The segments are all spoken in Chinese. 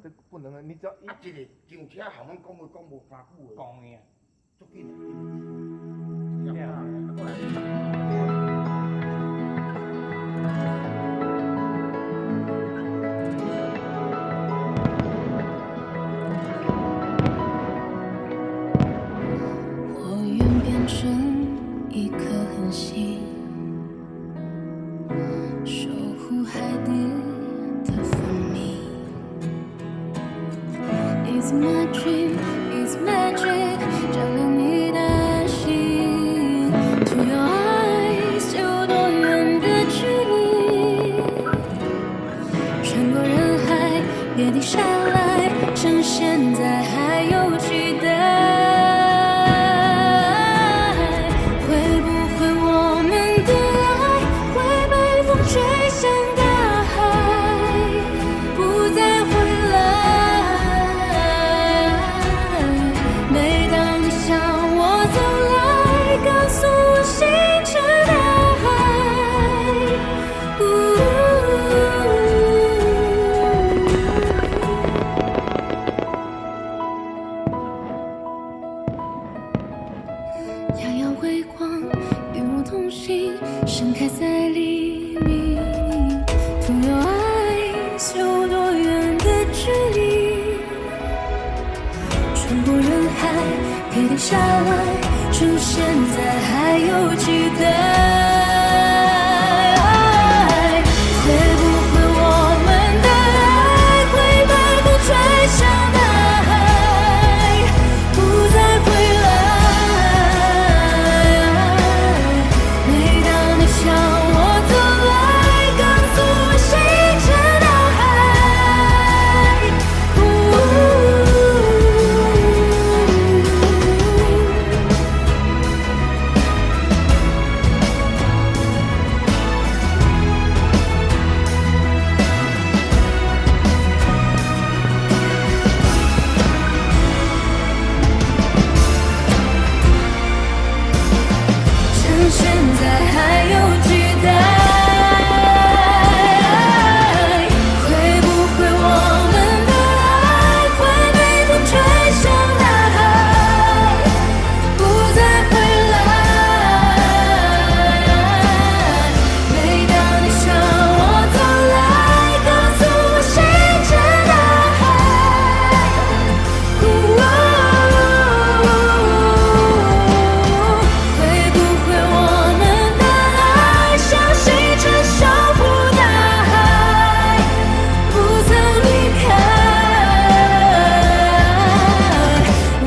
这不能，你只要一啊，一个上车含阮讲话讲无偌久的，讲的啊，足紧的。过来。我愿变成一颗恒星，守护海底的蜂蜜。It's my dream, it's magic， 占领你的心。To your eyes， 有多远的距离？穿过人海，别停下来，趁现在还有期待。吹向大海，不再回来。每当你向我走来，告诉我星辰大海。遥遥微光，与我同行，盛开在黎明。To your eyes， 有多远的距离？穿过人海，别停下来，趁现在还有期待。会不会我们的爱会被风吹向大海，不再回来？每当你向我走来，告诉我星辰大海。趁现在还有期待。会不会我们的爱会被风吹向大海，不再回来？每当你向我走来，告诉我星辰大海。会不会我们的爱像星辰守护大海，不曾离开？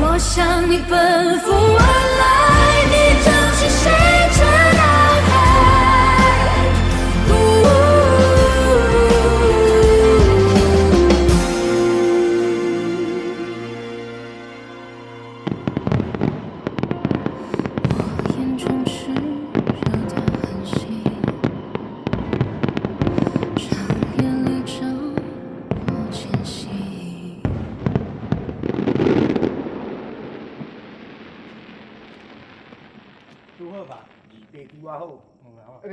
我向你奔赴而来，你就是星辰大海。我眼中炽热的恒星，长夜里照我前行。如何吧？二八拄啊好。嗯，好。